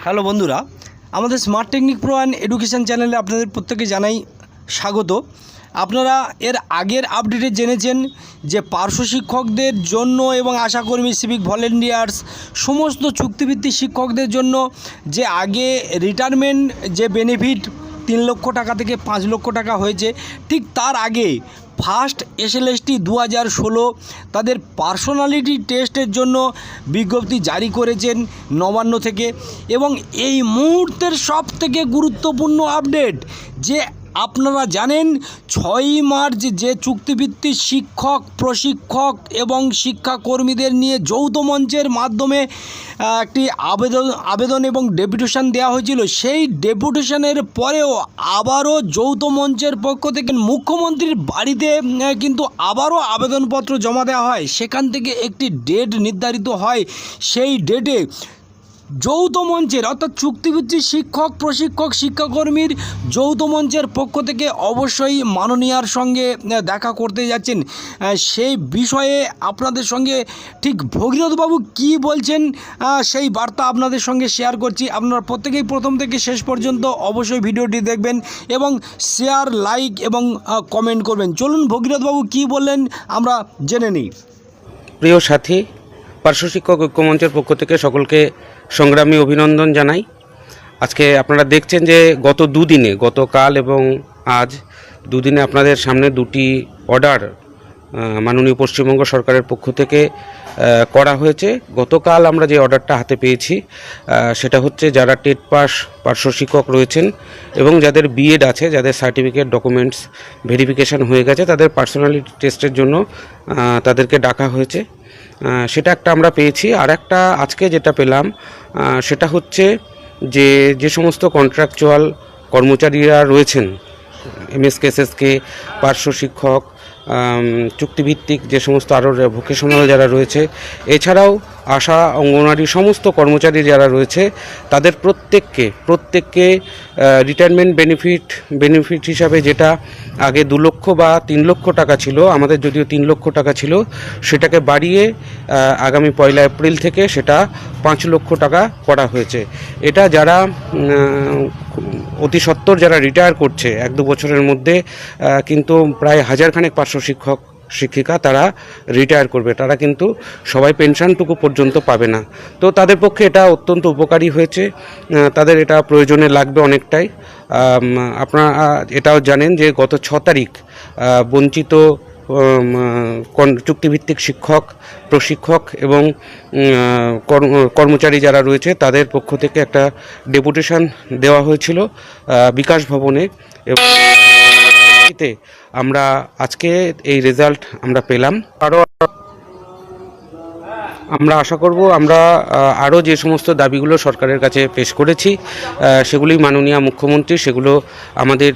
Hello বন্ধুরা, আমাদের smart technique pro and education চ্যানেলে আপনাদের প্রত্যেকে জানাই স্বাগত। আপনারা এর আগের আপডেটে জেনেছেন যে পার্শ্ব শিক্ষকদের জন্য এবং আশাকর্মী, সিভিক ভলেন্টিয়ার্স, সমস্ত চুক্তিভিত্তিক শিক্ষকদের জন্য যে আগে রিটায়ারমেন্ট যে বেনিফিট 3 লক্ষ টাকা থেকে 5 লক্ষ টাকা হয়েছে, ঠিক তার আগে ফার্স্ট এসএলএসটি 2016 তাদের পার্সোনালিটি টেস্টের জন্য বিজ্ঞপ্তি জারি করেছেন নবান্ন থেকে। এবং এই মুহূর্তের সবথেকে গুরুত্বপূর্ণ আপডেট যে আপনারা জানেন 6ই মার্চ যে চুক্তিভিত্তিক শিক্ষক, প্রশিক্ষক এবং শিক্ষাকর্মীদের নিয়ে যৌথ মঞ্চের মাধ্যমে একটি আবেদন এবং ডেপুটেশন দেওয়া হয়েছিল, সেই ডেপুটেশনের পরেও আবারও যৌথ মঞ্চের পক্ষ থেকে মুখ্যমন্ত্রীর বাড়িতে কিন্তু আবারও আবেদনপত্র জমা দেওয়া হয়। সেখান থেকে একটি ডেট নির্ধারিত হয়। সেই ডেটে যৌথ মঞ্চের অর্থাৎ চুক্তিভিত্তিক শিক্ষক, প্রশিক্ষক, শিক্ষাকর্মীর যৌথ মঞ্চের পক্ষ থেকে অবশ্যই মাননীয়ার সঙ্গে দেখা করতে যাচ্ছেন। সেই বিষয়ে আপনাদের সঙ্গে ঠিক ভগীরথবাবু কী বলছেন সেই বার্তা আপনাদের সঙ্গে শেয়ার করছি। আপনারা প্রত্যেকেই প্রথম থেকে শেষ পর্যন্ত অবশ্যই ভিডিওটি দেখবেন এবং শেয়ার, লাইক এবং কমেন্ট করবেন। চলুন ভগীরথবাবু কী বললেন আমরা জেনে নিই। প্রিয় সাথী, পার্শ্ব শিক্ষক ঐক্যমঞ্চের পক্ষ থেকে সকলকে সংগ্রামী অভিনন্দন জানাই। আজকে আপনারা দেখছেন যে গত দুদিনে, গতকাল এবং আজ দুদিনে আপনাদের সামনে দুটি অর্ডার মাননীয় পশ্চিমবঙ্গ সরকারের পক্ষ থেকে করা হয়েছে। গতকাল আমরা যে অর্ডারটা হাতে পেয়েছি সেটা হচ্ছে যারা টেট পাস পার্শ্ব শিক্ষক রয়েছেন এবং যাদের বিএড আছে, যাদের সার্টিফিকেট ডকুমেন্টস ভেরিফিকেশান হয়ে গেছে, তাদের পার্সোনালিটি টেস্টের জন্য তাদেরকে ডাকা হয়েছে। সেটা একটা আমরা পেয়েছি। আর একটা আজকে যেটা পেলাম সেটা হচ্ছে যে সমস্ত কন্ট্রাকচুয়াল কর্মচারীরা রয়েছেন, এমএসকে, এসএসকে, পার্শ্ব শিক্ষক, চুক্তিভিত্তিক যে সমস্ত আরও ভোকেশনাল যারা রয়েছে, এছাড়াও আশা, অঙ্গনওয়াড়ি সমস্ত কর্মচারী যারা রয়েছে, তাদের প্রত্যেককে রিটায়ারমেন্ট বেনিফিট হিসাবে যেটা আগে 2 লক্ষ বা 3 লক্ষ টাকা ছিল, আমাদের যদিও 3 লক্ষ টাকা ছিল, সেটাকে বাড়িয়ে আগামী 1 এপ্রিল থেকে সেটা 5 লক্ষ টাকা করা হয়েছে। এটা যারা অতি সত্বর যারা রিটায়ার করছে 1-2 বছরের মধ্যে, কিন্তু প্রায় 1000 খানেক পার্শ্ব শিক্ষক শিক্ষিকা তারা রিটায়ার করবে, তারা কিন্তু সবাই পেনশনটুকু পর্যন্ত পাবে না। তো তাদের পক্ষে এটা অত্যন্ত উপকারী হয়েছে, তাদের এটা প্রয়োজনে লাগবে অনেকটাই। আপনারা এটাও জানেন যে গত 6 তারিখ বঞ্চিত চুক্তিভিত্তিক শিক্ষক, প্রশিক্ষক এবং কর্মচারী যারা রয়েছে তাদের পক্ষ থেকে একটা ডেপুটেশন দেওয়া হয়েছিল বিকাশ ভবনে, এবং আমরা আজকে এই রেজাল্ট আমরা পেলাম। আমরা আশা করব আমরা আরও যে সমস্ত দাবিগুলো সরকারের কাছে পেশ করেছি সেগুলি মাননীয় মুখ্যমন্ত্রী সেগুলো আমাদের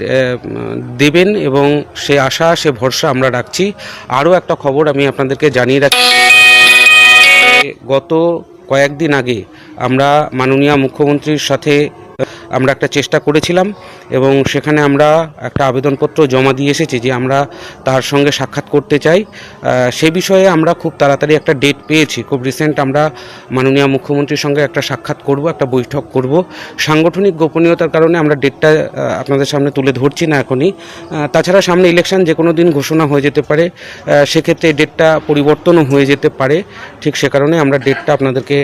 দেবেন, এবং সে আশা, সে ভরসা আমরা রাখছি। আরও একটা খবর আমি আপনাদেরকে জানিয়ে রাখি, গত কয়েকদিন আগে আমরা মাননীয় মুখ্যমন্ত্রীর সাথে আমরা একটা চেষ্টা করেছিলাম এবং সেখানে আমরা একটা আবেদনপত্র জমা দিয়ে এসেছি যে আমরা তার সঙ্গে সাক্ষাৎ করতে চাই। সে বিষয়ে আমরা খুব তাড়াতাড়ি একটা ডেট পেয়েছি। খুব রিসেন্ট আমরা মাননীয় মুখ্যমন্ত্রীর সঙ্গে একটা সাক্ষাৎ করব, একটা বৈঠক করব। সাংগঠনিক গোপনীয়তার কারণে আমরা ডেটটা আপনাদের সামনে তুলে ধরছি না এখনই। তাছাড়া সামনে ইলেকশন যে কোনো দিন ঘোষণা হয়ে যেতে পারে, সেক্ষেত্রে ডেটটা পরিবর্তনও হয়ে যেতে পারে। ঠিক সে কারণে আমরা ডেটটা আপনাদেরকে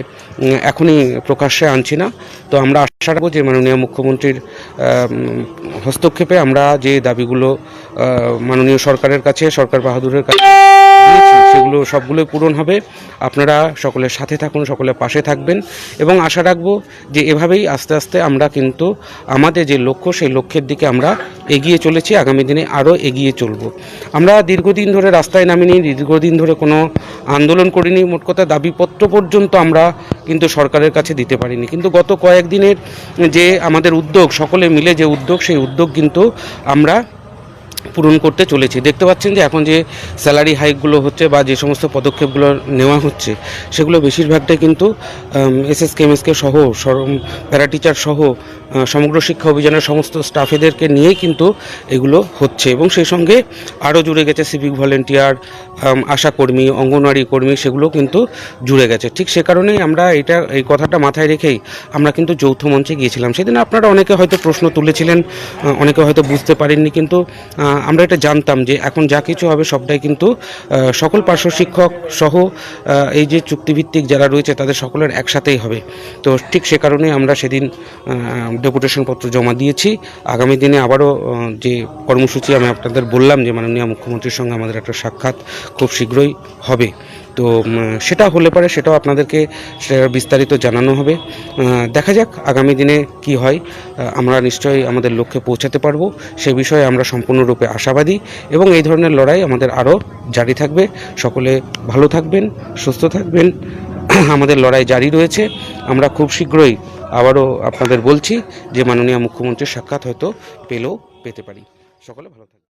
এখনই প্রকাশ্যে আনছি না। তো আমরা আশা রাখবো যে মাননীয় মুখ্যমন্ত্রীর হস্তক্ষেপে আমরা যে দাবিগুলো মাননীয় সরকারের কাছে, সরকার বাহাদুরের কাছে সেগুলো সবগুলোই পূরণ হবে। আপনারা সকলের সাথে থাকুন, সকলের পাশে থাকবেন, এবং আশা রাখবো যে এভাবেই আস্তে আস্তে আমরা কিন্তু আমাদের যে লক্ষ্য সেই লক্ষ্যের দিকে আমরা এগিয়ে চলেছি, আগামী দিনে আরও এগিয়ে চলব। আমরা দীর্ঘদিন ধরে রাস্তায় নামিনি, দীর্ঘদিন ধরে কোনো আন্দোলন করিনি, মোট কথা দাবিপত্র পর্যন্ত আমরা কিন্তু সরকারের কাছে দিতে পারিনি। কিন্তু গত কয়েকদিনের যে আমাদের উদ্যোগ, সকলে মিলে যে উদ্যোগ, সেই উদ্যোগ কিন্তু আমরা পূরণ করতে চলেছি। দেখতে পাচ্ছেন যে এখন যে স্যালারি হাইকগুলো হচ্ছে বা যে সমস্ত পদক্ষেপগুলো নেওয়া হচ্ছে সেগুলো বেশিরভাগটাই কিন্তু এসএসকে, এমএসকে সহ, প্যারা টিচার সহ সমগ্র শিক্ষা অভিযানের সমস্ত স্টাফেদেরকে নিয়েই কিন্তু এগুলো হচ্ছে, এবং সেই সঙ্গে আরও জুড়ে গেছে সিভিক ভলেন্টিয়ার, আশাকর্মী, অঙ্গনওয়াড়ি কর্মী, সেগুলো কিন্তু জুড়ে গেছে। ঠিক সে কারণেই আমরা এই কথাটা মাথায় রেখেই আমরা কিন্তু যৌথ মঞ্চে গিয়েছিলাম। সেদিন আপনারা অনেকে হয়তো প্রশ্ন তুলেছিলেন, অনেকে হয়তো বুঝতে পারেননি, কিন্তু আমরা এটা জানতাম যে এখন যা কিছু হবে সবটাই কিন্তু সকল পার্শ্ব শিক্ষক সহ এই যে চুক্তিভিত্তিক যারা রয়েছে তাদের সকলের একসাথেই হবে। তো ঠিক সে কারণে আমরা সেদিন ডেপুটেশন পত্র জমা দিয়েছি। আগামী দিনে আবারও যে কর্মসূচি আমি আপনাদের বললাম যে মাননীয় মুখ্যমন্ত্রীর সঙ্গে আমাদের একটা সাক্ষাৎ খুব শীঘ্রই হবে, তো সেটা হলে পরে সেটাও আপনাদেরকে বিস্তারিত জানানো হবে। দেখা যাক আগামী দিনে কি হয়, আমরা নিশ্চয়ই আমাদের লক্ষ্যে পৌঁছাতে পারবো সে বিষয়ে আমরা সম্পূর্ণরূপে আশাবাদী, এবং এই ধরনের লড়াই আমাদের আরও জারি থাকবে। সকলে ভালো থাকবেন, সুস্থ থাকবেন, আমাদের লড়াই জারি রয়েছে। আমরা খুব শীঘ্রই আবারও আপনাদের বলছি যে মাননীয় মুখ্যমন্ত্রীর সাক্ষাৎ হয়তো পেতে পারি। সকলে ভালো থাকবেন।